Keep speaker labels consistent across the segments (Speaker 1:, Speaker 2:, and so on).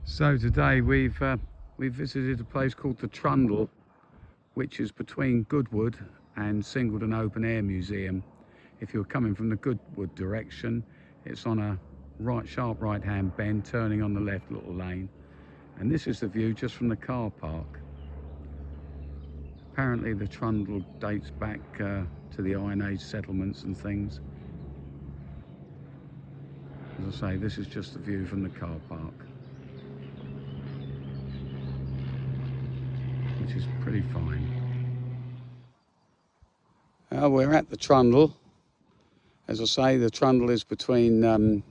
Speaker 1: So today we've visited a place called the Trundle, which is between Goodwood and Singleton Open Air Museum. If you're coming from the Goodwood direction, it's on a sharp right hand bend, turning on the left little lane. And this is the view just from the car park. Apparently the Trundle dates back to the Iron Age settlements and things. As I say, this is just the view from the car park, which is pretty fine. We're at the Trundle. As I say, the Trundle is between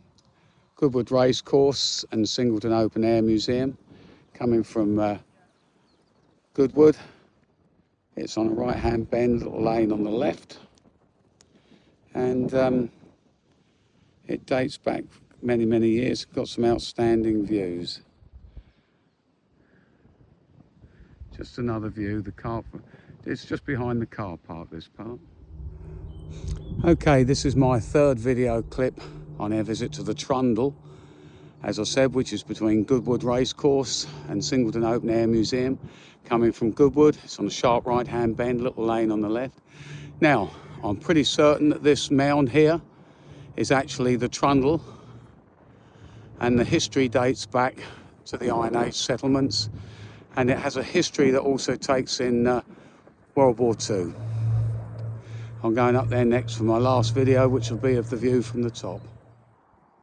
Speaker 1: Goodwood Racecourse and Singleton Open Air Museum. Coming from Goodwood, it's on a right hand bend, little lane on the left, and it dates back many years. Got some outstanding views. Just another view. It's just behind the car park, this part. Okay, this is my third video clip on our visit to the Trundle, as I said, which is between Goodwood Racecourse and Singleton Open Air Museum. Coming from Goodwood, it's on a sharp right hand bend, little lane on the left. Now, I'm pretty certain that this mound here is actually the Trundle, and the history dates back to the Iron Age settlements, and it has a history that also takes in World War II. I'm going up there next for my last video, which will be of the view from the top.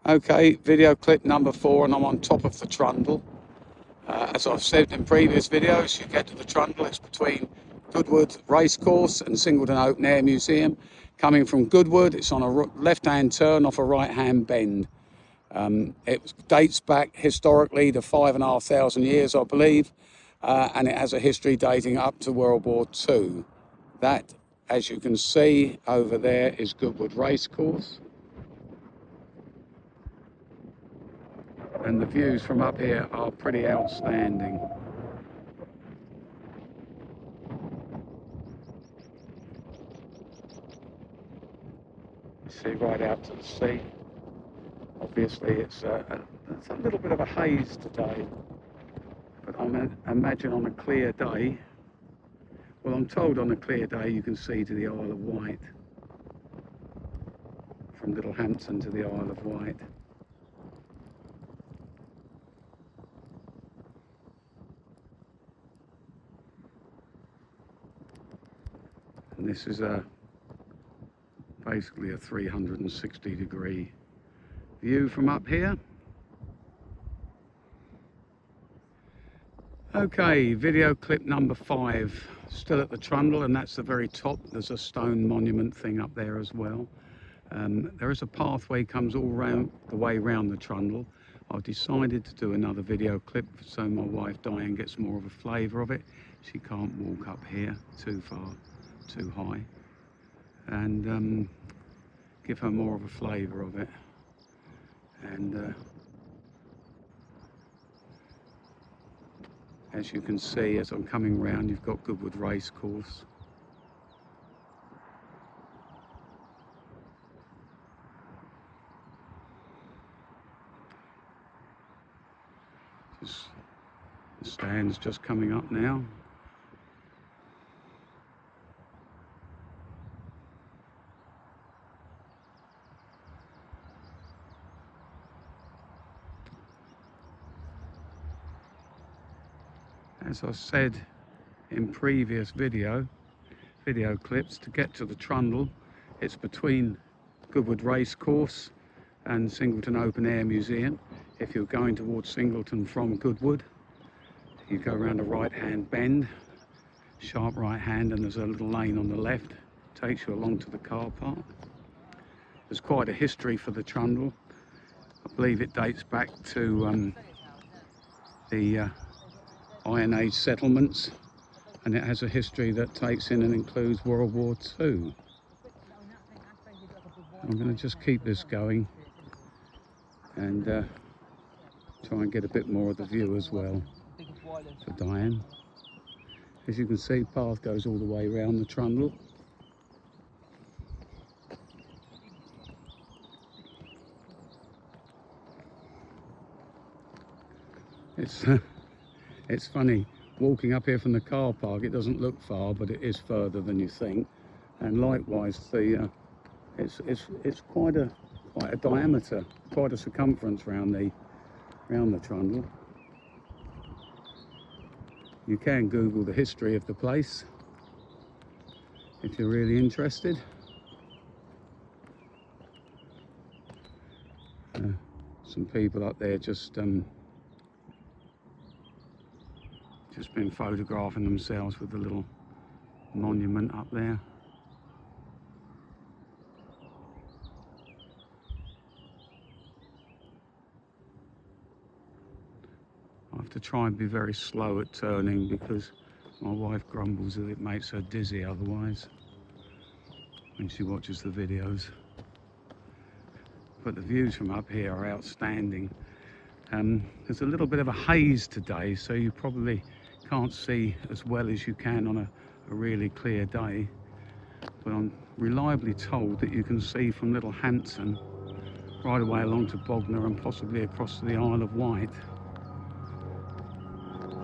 Speaker 1: Okay, video clip number 4, and I'm on top of the Trundle. As I've said in previous videos, you get to the Trundle, it's between Goodwood Racecourse and Singleton Open Air Museum. Coming from Goodwood, it's on a left-hand turn off a right-hand bend. It dates back historically to 5,500 years, I believe, and it has a history dating up to World War II. That, as you can see over there, is Goodwood Racecourse. And the views from up here are pretty outstanding. You see right out to the sea. Obviously it's a little bit of a haze today, but I imagine on a clear day, well, I'm told on a clear day you can see to the Isle of Wight, from Littlehampton to the Isle of Wight. And this is basically a 360-degree view from up here. Okay, video clip number 5, still at the Trundle, and that's the very top. There's a stone monument thing up there as well. There is a pathway comes all round the way round the Trundle. I've decided to do another video clip so my wife Diane gets more of a flavour of it. She can't walk up here too far, too high, and give her more of a flavour of it. And as you can see, as I'm coming round, you've got Goodwood Racecourse. The stand's just coming up now. As I said in previous video clips, to get to the Trundle, it's between Goodwood Racecourse and Singleton Open Air Museum. If you're going towards Singleton from Goodwood, you go around a right-hand bend, sharp right hand, and there's a little lane on the left, takes you along to the car park. There's quite a history for the Trundle. I believe it dates back to the Iron Age settlements, and it has a history that takes in and includes World War II. I'm going to just keep this going and try and get a bit more of the view as well for Diane. As you can see, the path goes all the way around the Trundle. It's it's funny walking up here from the car park. It doesn't look far, but it is further than you think. And likewise, the it's quite a diameter, quite a circumference round the Trundle. You can Google the history of the place if you're really interested. Some people up there just been photographing themselves with the little monument up there. I have to try and be very slow at turning because my wife grumbles that it makes her dizzy otherwise when she watches the videos. But the views from up here are outstanding. There's a little bit of a haze today, so you probably can't see as well as you can on a really clear day. But I'm reliably told that you can see from Little Hampton right away along to Bognor and possibly across to the Isle of Wight.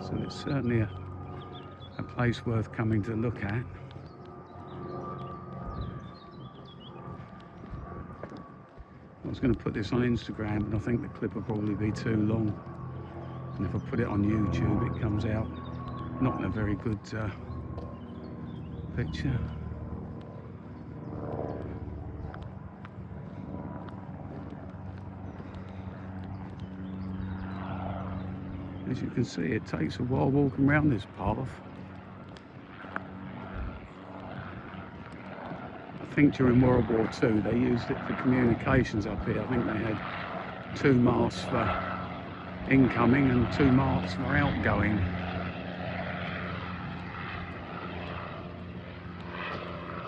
Speaker 1: So it's certainly a place worth coming to look at. I was going to put this on Instagram, but I think the clip will probably be too long. And if I put it on YouTube, it comes out not in a very good picture. As you can see, it takes a while walking around this path. I think during World War II they used it for communications up here. I think they had 2 masts for incoming and 2 masts for outgoing.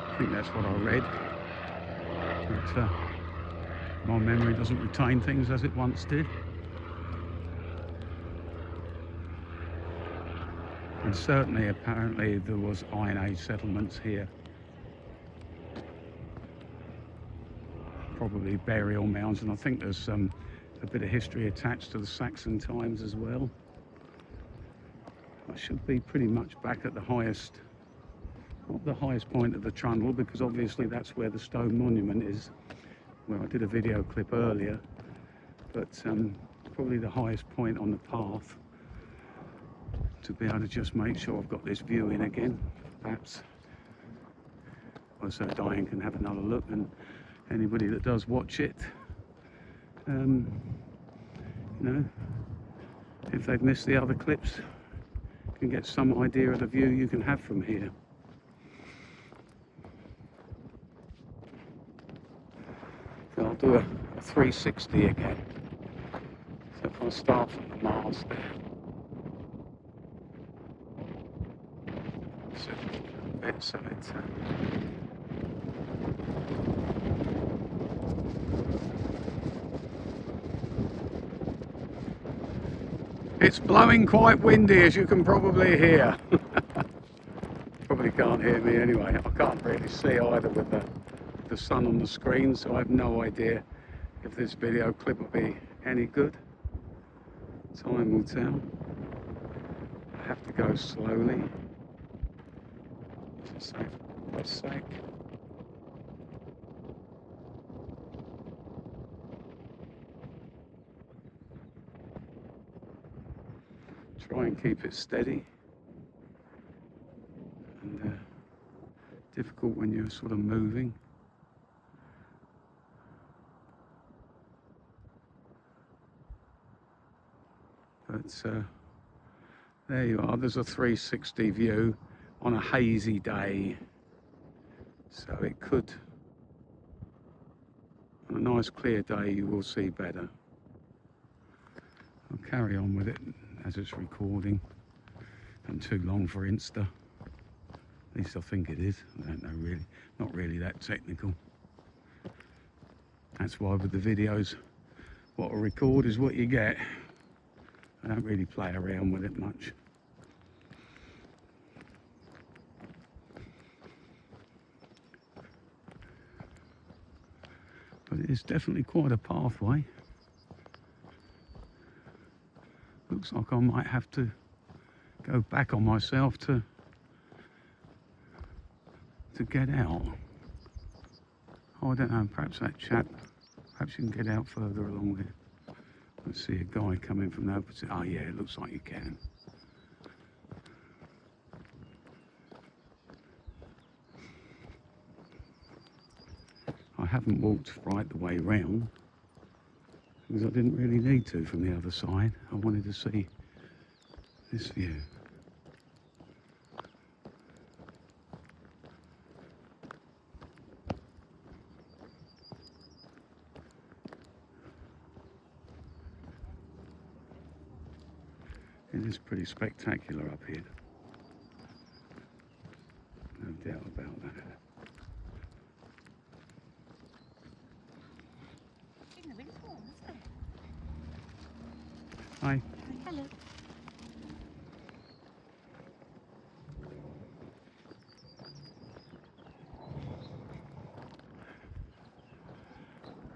Speaker 1: I think that's what I read. But my memory doesn't retain things as it once did. And certainly, apparently, there was Iron Age settlements here. Probably burial mounds, and I think there's a bit of history attached to the Saxon times as well. I should be pretty much back at the highest, not the highest point of the Trundle, because obviously that's where the stone monument is, where I did a video clip earlier, but probably the highest point on the path to be able to just make sure I've got this view in again. Perhaps so Diane can have another look, and anybody that does watch it, you know, if they've missed the other clips, can get some idea of the view you can have from here. So I'll do a 360 again. So if I start from the mast there, so a bit so it's it's blowing quite windy, as you can probably hear. Probably can't hear me anyway. I can't really see either with the sun on the screen, so I have no idea if this video clip will be any good. Time will tell. I have to go slowly. Just for a sec. Try and keep it steady, and difficult when you're sort of moving. But there you are, there's a 360 view on a hazy day, so it could, on a nice clear day, you will see better. I'll carry on with it as it's recording. And too long for Insta. At least I think it is. I don't know really. Not really that technical. That's why with the videos, what I record is what you get. I don't really play around with it much. But it is definitely quite a pathway. Looks looks like I might have to go back on myself to get out. Oh, I don't know, perhaps that chap, perhaps you can get out further along there. I see a guy coming from the opposite. Oh yeah, it looks like you can. I haven't walked right the way round because I didn't really need to from the other side. I wanted to see this view. It is pretty spectacular up here. No doubt about that. Hi.
Speaker 2: Hello.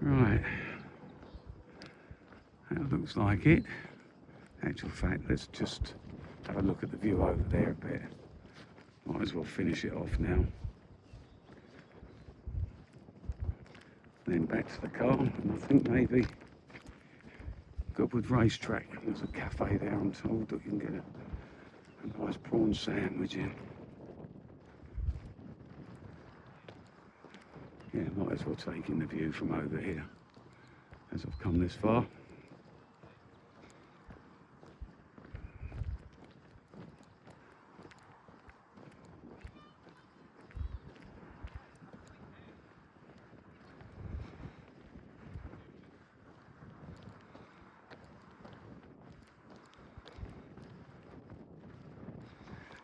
Speaker 1: Right. That looks like it. Actual fact, let's just have a look at the view over there a bit. Might as well finish it off now. Then back to the car, and I think maybe Goodwood Racetrack. There's a cafe there, I'm told, that you can get a nice prawn sandwich in. Yeah, might as well take in the view from over here, as I've come this far.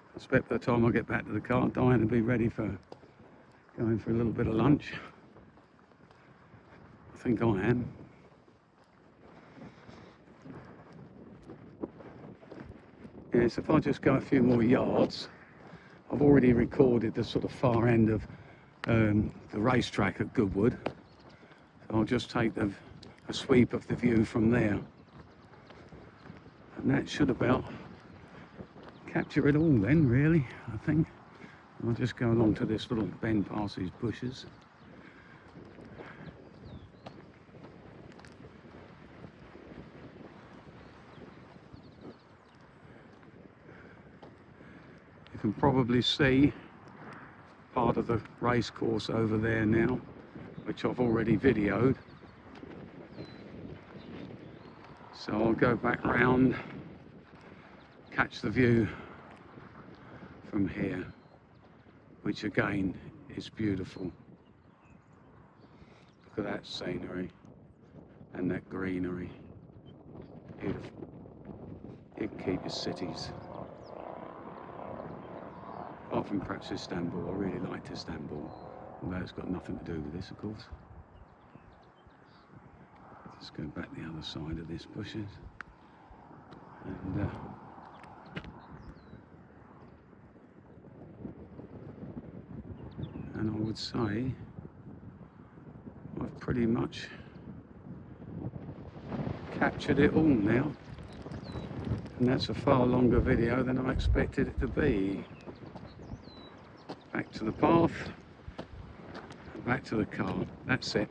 Speaker 1: I expect by the time I get back to the car, dying to be ready for going for a little bit of lunch. I think I am. Yes, if I just go a few more yards, I've already recorded the sort of far end of the racetrack at Goodwood. So I'll just take a sweep of the view from there. And that should about capture it all then, really, I think. I'll just go along to this little bend past these bushes. You can probably see part of the race course over there now, which I've already videoed. So I'll go back round, catch the view from here, which again is beautiful. Look at that scenery and that greenery. Beautiful. You can keep your cities. Apart from perhaps Istanbul, I really liked Istanbul, although it's got nothing to do with this, of course. Let's go back the other side of these bushes. And I would say I've pretty much captured it all now. And that's a far longer video than I expected it to be. Back to the path, back to the car. That's it.